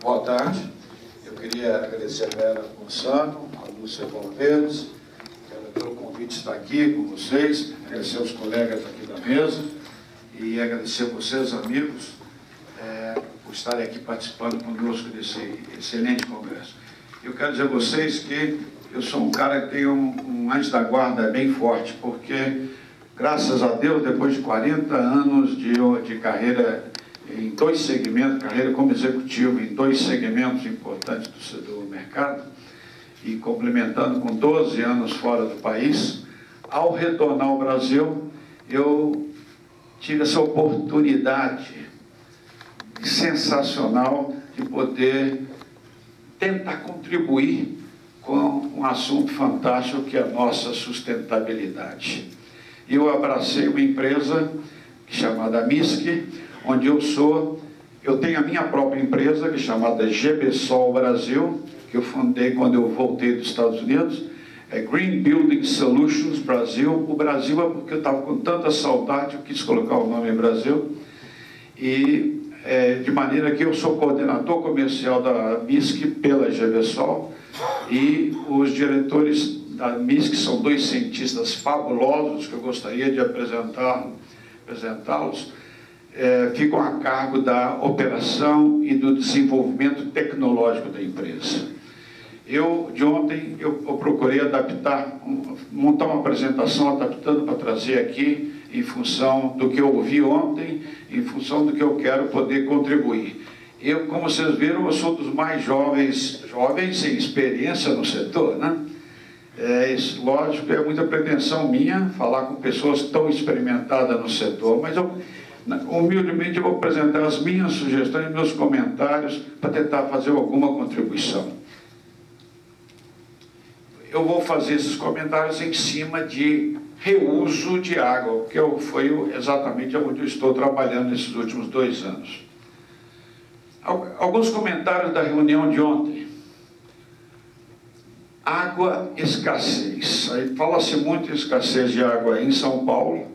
Boa tarde. Eu queria agradecer a Vera Gonçalo, a Lúcia Valverde, pelo convite de estar aqui com vocês, agradecer aos colegas aqui da mesa e agradecer a vocês, amigos, por estarem aqui participando conosco desse excelente congresso. Eu quero dizer a vocês que eu sou um cara que tem um anjo da guarda bem forte, porque, graças a Deus, depois de 40 anos de carreira em dois segmentos, carreira como executivo em dois segmentos importantes do mercado, e complementando com 12 anos fora do país, ao retornar ao Brasil, eu tive essa oportunidade sensacional de poder tentar contribuir com um assunto fantástico que é a nossa sustentabilidade. Eu abracei uma empresa chamada MISC, onde eu tenho a minha própria empresa, que é chamada GBSOL Brasil, que eu fundei quando eu voltei dos Estados Unidos, é Green Building Solutions Brasil. O Brasil é porque eu estava com tanta saudade, eu quis colocar o nome Brasil, e de maneira que eu sou coordenador comercial da MISC pela GBSOL, e os diretores da MISC são dois cientistas fabulosos, que eu gostaria de apresentá-los, ficam a cargo da operação e do desenvolvimento tecnológico da empresa. De ontem, eu procurei montar uma apresentação adaptando para trazer aqui, em função do que eu ouvi ontem, em função do que eu quero poder contribuir. Como vocês viram, eu sou dos mais jovens em experiência no setor, né? Lógico, é muita pretensão minha falar com pessoas tão experimentadas no setor, mas humildemente eu vou apresentar as minhas sugestões, meus comentários, para tentar fazer alguma contribuição. Eu vou fazer esses comentários em cima de reuso de água, que foi exatamente onde eu estou trabalhando nesses últimos 2 anos. Alguns comentários da reunião de ontem. Água, escassez. Aí fala-se muito em escassez de água em São Paulo,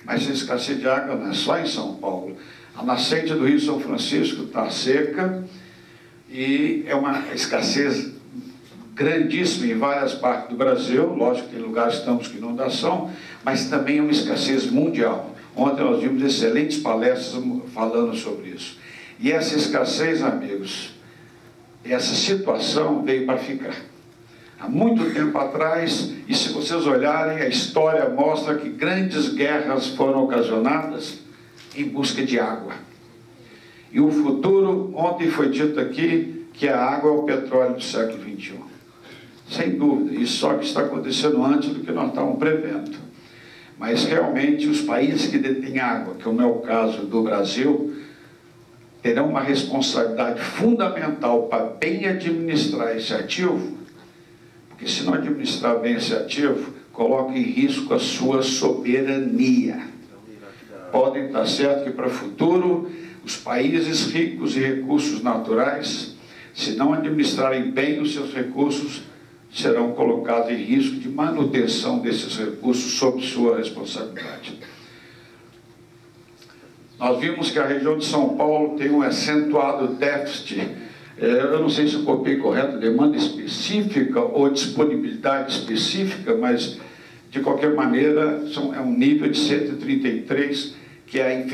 mas a escassez de água não é só em São Paulo. A nascente do Rio São Francisco está seca e é uma escassez grandíssima em várias partes do Brasil. Lógico que tem lugares que estamos com inundação, mas também é uma escassez mundial. Ontem nós vimos excelentes palestras falando sobre isso. E essa escassez, amigos, essa situação veio para ficar. Há muito tempo atrás, e se vocês olharem, a história mostra que grandes guerras foram ocasionadas em busca de água. E o futuro, ontem foi dito aqui, que a água é o petróleo do século XXI. Sem dúvida, isso só que está acontecendo antes do que nós estávamos prevendo. Mas realmente os países que detêm água, que é o meu caso do Brasil, terão uma responsabilidade fundamental para bem administrar esse ativo, porque se não administrar bem esse ativo, coloca em risco a sua soberania. Podem estar certo que para o futuro, os países ricos em recursos naturais, se não administrarem bem os seus recursos, serão colocados em risco de manutenção desses recursos sob sua responsabilidade. Nós vimos que a região de São Paulo tem um acentuado déficit, eu não sei se eu copiei correto, demanda específica ou disponibilidade específica, mas, de qualquer maneira, é um nível de 133, que é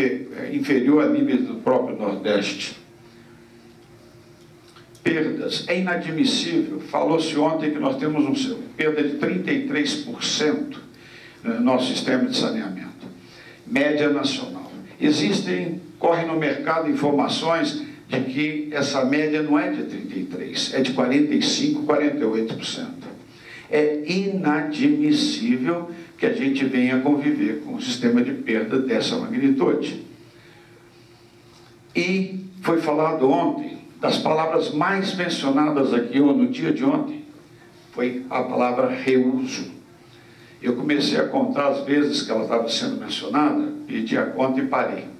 inferior a níveis do próprio Nordeste. Perdas. É inadmissível. Falou-se ontem que nós temos uma perda de 33% no nosso sistema de saneamento. Média nacional. Correm no mercado informações de que essa média não é de 33%, é de 45%, 48%. É inadmissível que a gente venha conviver com um sistema de perda dessa magnitude. E foi falado ontem, das palavras mais mencionadas aqui, ou no dia de ontem, foi a palavra reuso. Eu comecei a contar as vezes que ela estava sendo mencionada, pedi a conta e parei.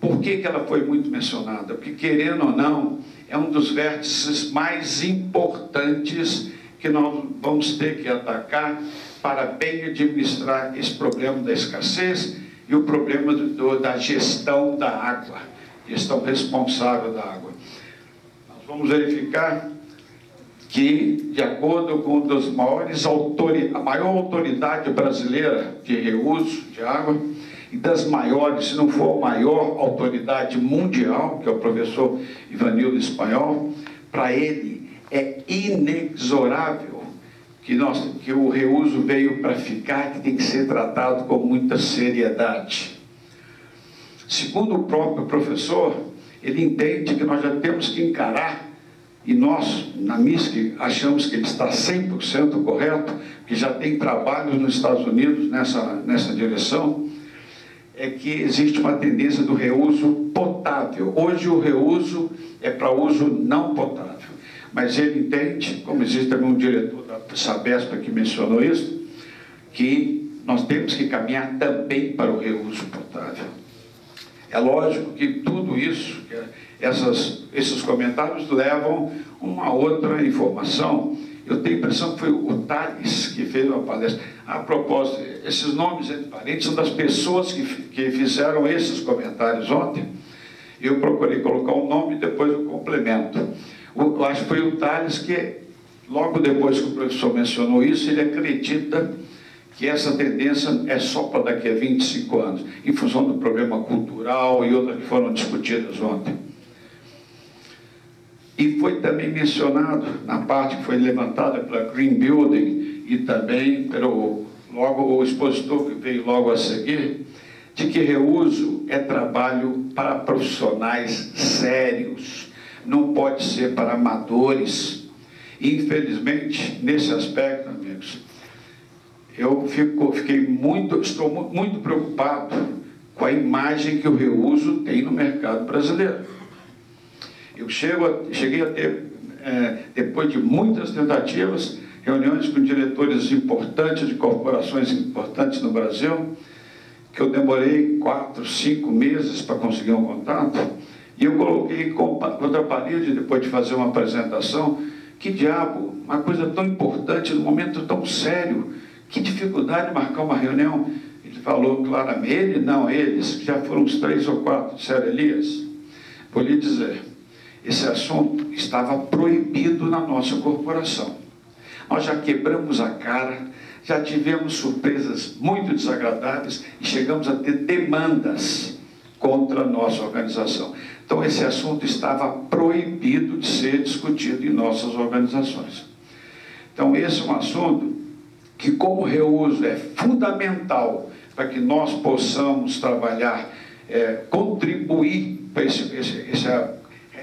Por que ela foi muito mencionada? Porque, querendo ou não, é um dos vértices mais importantes que nós vamos ter que atacar para bem administrar esse problema da escassez e o problema da gestão da água, gestão responsável da água. vamos verificar que, de acordo com a maior autoridade brasileira de reuso de água, e das maiores, se não for a maior autoridade mundial, que é o professor Ivanildo Espanhol, para ele é inexorável que o reuso veio para ficar, que tem que ser tratado com muita seriedade. Segundo o próprio professor, ele entende que nós já temos que encarar, e nós, na MISC, achamos que ele está 100% correto, que já tem trabalhos nos Estados Unidos nessa direção, é que existe uma tendência do reuso potável. Hoje o reuso é para uso não potável, mas ele entende, como existe também um diretor da Sabesp que mencionou isso, que nós temos que caminhar também para o reuso potável. É lógico que tudo isso, esses comentários levam uma outra informação. Eu tenho a impressão que foi o Thales que fez uma palestra. A propósito, esses nomes entre parênteses são das pessoas que fizeram esses comentários ontem. Eu procurei colocar um nome e depois o complemento. Eu acho que foi o Thales que, logo depois que o professor mencionou isso, ele acredita que essa tendência é só para daqui a 25 anos, em função do problema cultural e outras que foram discutidas ontem. E foi também mencionado, na parte que foi levantada pela Green Building e também pelo o expositor que veio logo a seguir, de que reuso é trabalho para profissionais sérios, não pode ser para amadores. Infelizmente, nesse aspecto, amigos, eu estou muito preocupado com a imagem que o reuso tem no mercado brasileiro. Eu cheguei a ter, depois de muitas tentativas, reuniões com diretores importantes de corporações importantes no Brasil, que eu demorei 4, 5 meses para conseguir um contato, e eu coloquei contra a parede, depois de fazer uma apresentação, que diabo, uma coisa tão importante, num momento tão sério, que dificuldade de marcar uma reunião. Ele falou claramente, eles, que já foram uns 3 ou 4, disseram: Elias, vou lhe dizer, esse assunto estava proibido na nossa corporação. Nós já quebramos a cara, já tivemos surpresas muito desagradáveis e chegamos a ter demandas contra a nossa organização. Então, esse assunto estava proibido de ser discutido em nossas organizações. Então, esse é um assunto que, como reuso, é fundamental para que nós possamos trabalhar, contribuir para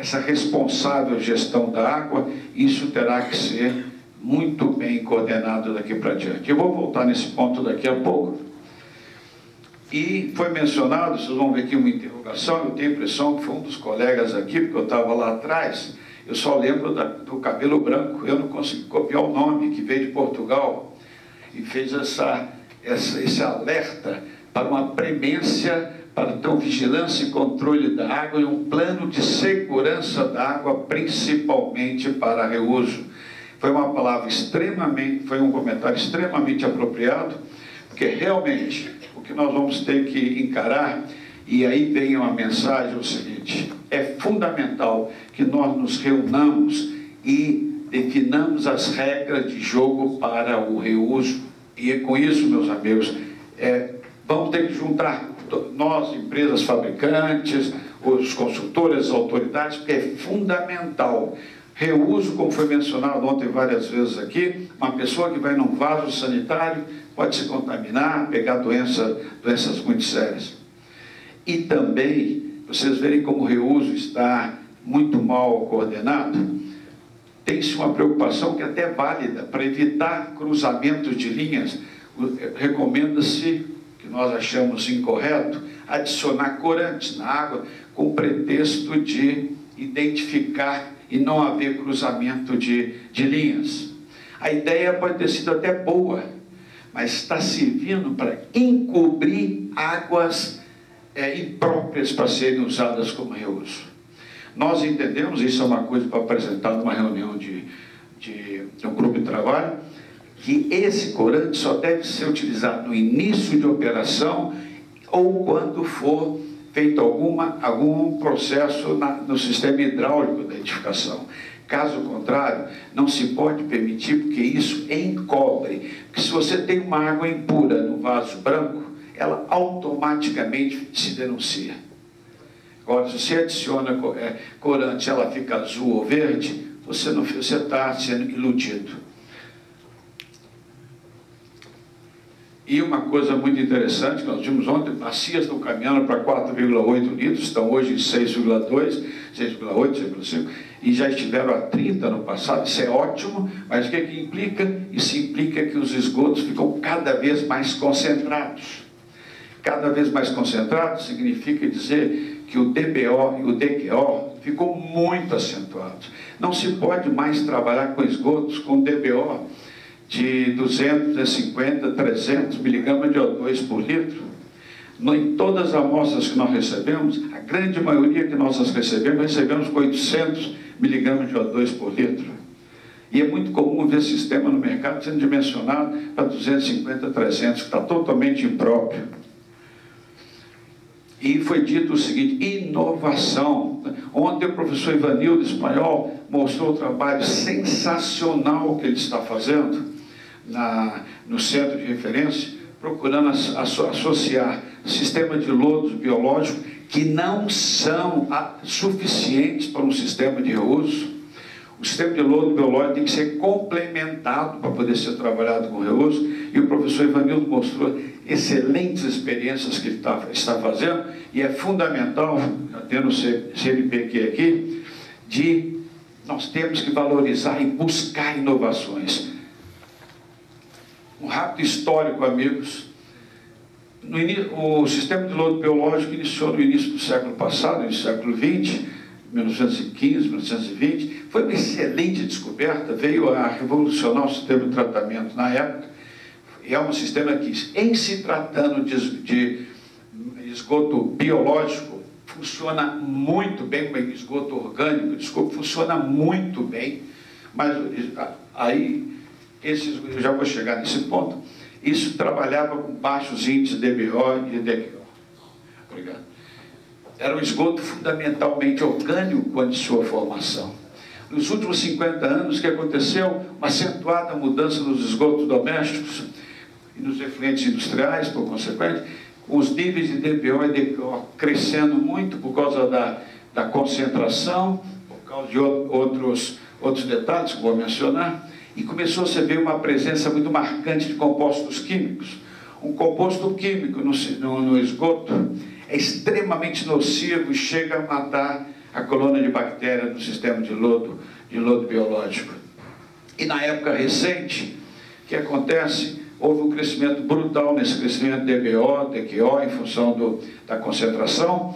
essa responsável gestão da água. Isso terá que ser muito bem coordenado daqui para diante. Eu vou voltar nesse ponto daqui a pouco. E foi mencionado, vocês vão ver aqui uma interrogação, eu tenho a impressão que foi um dos colegas aqui, porque eu estava lá atrás, eu só lembro do cabelo branco, eu não consegui copiar o nome, que veio de Portugal, e fez esse alerta para uma premência, para então vigilância e controle da água e um plano de segurança da água, principalmente para reuso. Foi uma palavra foi um comentário extremamente apropriado, porque realmente o que nós vamos ter que encarar, e aí vem uma mensagem, o seguinte: é fundamental que nós nos reunamos e definamos as regras de jogo para o reuso. E é com isso, meus amigos, vamos ter que juntar nós, empresas fabricantes, os consultores, as autoridades, porque é fundamental. Reuso, como foi mencionado ontem várias vezes aqui, uma pessoa que vai num vaso sanitário pode se contaminar, pegar doenças muito sérias. E também, vocês verem como o reuso está muito mal coordenado, tem-se uma preocupação que até é válida para evitar cruzamentos de linhas. Recomenda-se, que nós achamos incorreto, adicionar corantes na água com pretexto de identificar e não haver cruzamento de linhas. A ideia pode ter sido até boa, mas está servindo para encobrir águas impróprias para serem usadas como reuso. Nós entendemos, isso é uma coisa para apresentar numa reunião de um grupo de trabalho, que esse corante só deve ser utilizado no início de operação ou quando for feito algum processo no sistema hidráulico da edificação. Caso contrário, não se pode permitir, porque isso encobre. Porque se você tem uma água impura no vaso branco, ela automaticamente se denuncia. Agora, se você adiciona corante, ela fica azul ou verde, você está sendo iludido. E uma coisa muito interessante, que nós vimos ontem, bacias estão caminhando para 4,8 litros, estão hoje em 6,2, 6,8, 6,5, e já estiveram a 30 no passado. Isso é ótimo, mas o que implica? Isso implica que os esgotos ficam cada vez mais concentrados. Cada vez mais concentrados significa dizer que o DBO e o DQO ficou muito acentuados. Não se pode mais trabalhar com esgotos com DBO de 250, 300 miligramas de O2 por litro. Em todas as amostras que nós recebemos, a grande maioria que nós recebemos com 800 miligramas de O2 por litro. E é muito comum ver sistema no mercado sendo dimensionado para 250, 300, que está totalmente impróprio. E foi dito o seguinte: inovação. Ontem o professor Ivanildo Espanhol mostrou o trabalho sensacional que ele está fazendo no centro de referência, procurando associar sistemas de lodos biológicos que não são suficientes para um sistema de reuso. O sistema de lodo biológico tem que ser complementado para poder ser trabalhado com reuso, e o professor Ivanildo mostrou excelentes experiências que ele está fazendo, e é fundamental, tendo o CNPq aqui, nós temos que valorizar e buscar inovações. Um rápido histórico, amigos. O sistema de lodo biológico iniciou no início do século passado, no século XX, 1915, 1920, foi uma excelente descoberta, veio a revolucionar o sistema de tratamento na época, e é um sistema que, em se tratando de esgoto biológico, funciona muito bem, esgoto orgânico, desculpa, funciona muito bem, mas aí, eu já vou chegar nesse ponto, isso trabalhava com baixos índices de DBO e DQO. Obrigado. Era um esgoto fundamentalmente orgânico quando de sua formação. Nos últimos 50 anos, o que aconteceu? Uma acentuada mudança nos esgotos domésticos e nos efluentes industriais, por consequente, os níveis de DBO e DQO crescendo muito por causa da concentração, por causa de outros detalhes que vou mencionar, e começou a se ver uma presença muito marcante de compostos químicos. Um composto químico no esgoto é extremamente nocivo e chega a matar a colônia de bactérias no sistema de lodo biológico. E na época recente, o que acontece? Houve um crescimento brutal nesse crescimento de DBO, DQO, em função da concentração,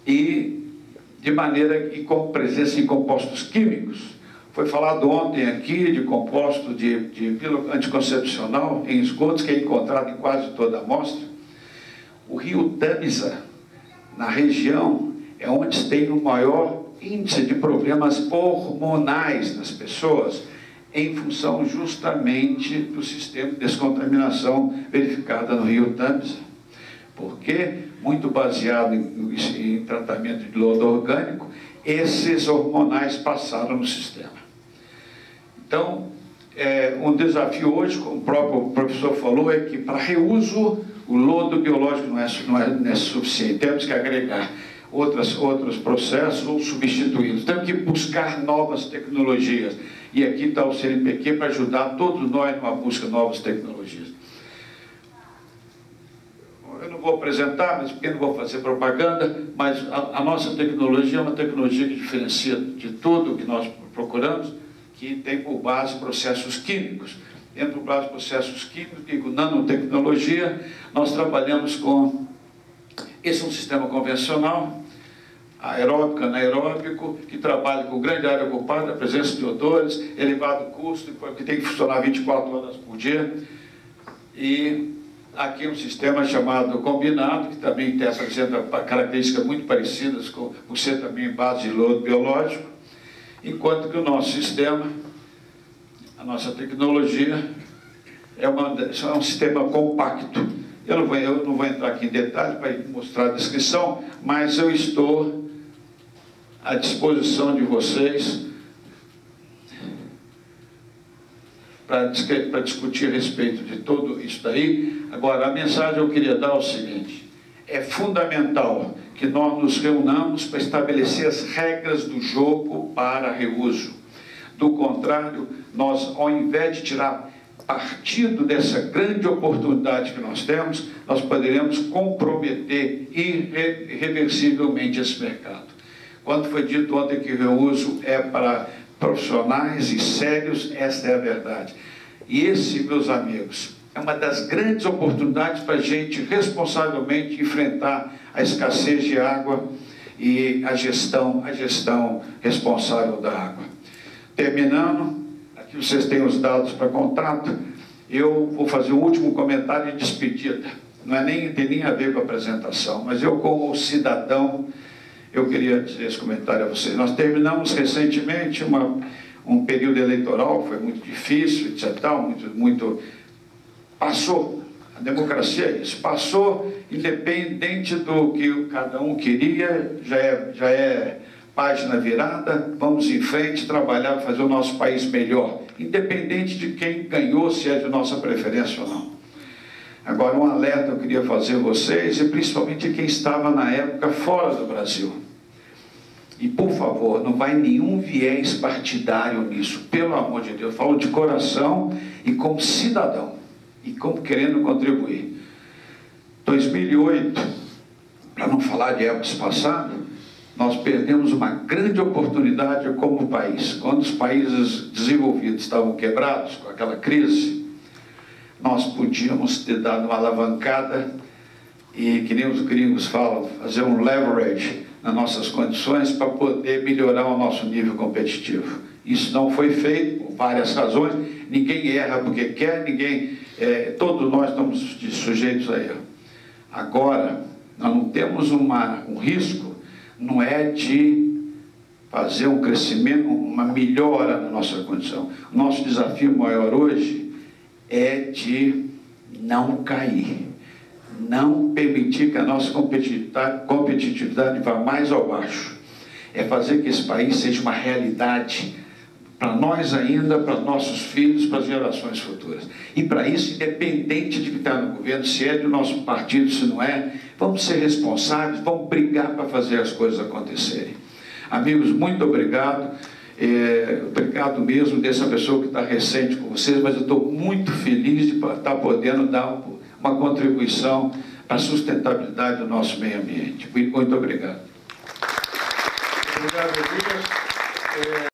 e de maneira que com presença em compostos químicos. Foi falado ontem aqui de composto de pílula anticoncepcional em esgotos, que é encontrado em quase toda a amostra. O rio Tamisa, na região, é onde tem o maior índice de problemas hormonais nas pessoas, em função justamente do sistema de descontaminação verificada no rio Tamisa. Porque, muito baseado em tratamento de lodo orgânico, esses hormonais passaram no sistema. Então, um desafio hoje, como o próprio professor falou, é que para reuso o lodo biológico não é suficiente. Temos que agregar outros processos ou substituí-los. Temos que buscar novas tecnologias. E aqui está o CNPq para ajudar todos nós numa busca de novas tecnologias. Eu não vou apresentar, mas porque não vou fazer propaganda, mas a nossa tecnologia é uma tecnologia que diferencia de tudo que nós procuramos, que tem por base processos químicos. Dentro do base processos químicos, e com nanotecnologia, nós trabalhamos com... Esse é um sistema convencional, aeróbico, anaeróbico, que trabalha com grande área ocupada, presença de odores, elevado custo, que tem que funcionar 24 horas por dia. E aqui um sistema chamado combinado, que também apresenta características muito parecidas, por ser também em base de lodo biológico, enquanto que o nosso sistema, a nossa tecnologia, é um sistema compacto. Eu não vou entrar aqui em detalhe para mostrar a descrição, mas eu estou à disposição de vocês para discutir a respeito de tudo isso daí. Agora, a mensagem eu queria dar é o seguinte: é fundamental que nós nos reunamos para estabelecer as regras do jogo para reuso. Do contrário, nós, ao invés de tirar partido dessa grande oportunidade que nós temos, nós poderemos comprometer irreversivelmente esse mercado. Quando foi dito ontem que o reuso é para profissionais e sérios, esta é a verdade. E esse, meus amigos, é uma das grandes oportunidades para a gente responsavelmente enfrentar a escassez de água e a gestão responsável da água. Terminando, aqui vocês têm os dados para contrato. Eu vou fazer um último comentário de despedida. Não tem nem a ver com a apresentação, mas eu, como cidadão, eu queria dizer esse comentário a vocês. Nós terminamos recentemente um período eleitoral, foi muito difícil, etc. Passou. A democracia é isso. Passou, independente do que cada um queria, já é página virada, vamos em frente, trabalhar para fazer o nosso país melhor, independente de quem ganhou, se é de nossa preferência ou não. Agora, um alerta eu queria fazer a vocês, e principalmente quem estava na época fora do Brasil. E, por favor, não vai nenhum viés partidário nisso, pelo amor de Deus. Eu falo de coração e como cidadão, e como querendo contribuir. 2008, para não falar de épocas passadas, nós perdemos uma grande oportunidade como país. Quando os países desenvolvidos estavam quebrados, com aquela crise, nós podíamos ter dado uma alavancada e, que nem os gringos falam, fazer um leverage nas nossas condições para poder melhorar o nosso nível competitivo. Isso não foi feito por várias razões. Ninguém erra porque quer, todos nós estamos sujeitos a erro. Agora, nós não temos um risco, não é de fazer um crescimento, uma melhora na nossa condição. O nosso desafio maior hoje é de não cair, não permitir que a nossa competitividade vá mais ao baixo. É fazer que esse país seja uma realidade para nós ainda, para nossos filhos, para as gerações futuras. E para isso, independente de que está no governo, se é do nosso partido, se não é, vamos ser responsáveis, vamos brigar para fazer as coisas acontecerem. Amigos, muito obrigado. Obrigado mesmo dessa pessoa que está recente com vocês, mas eu estou muito feliz de estar podendo dar uma contribuição para a sustentabilidade do nosso meio ambiente. Muito obrigado. Obrigado, Elias.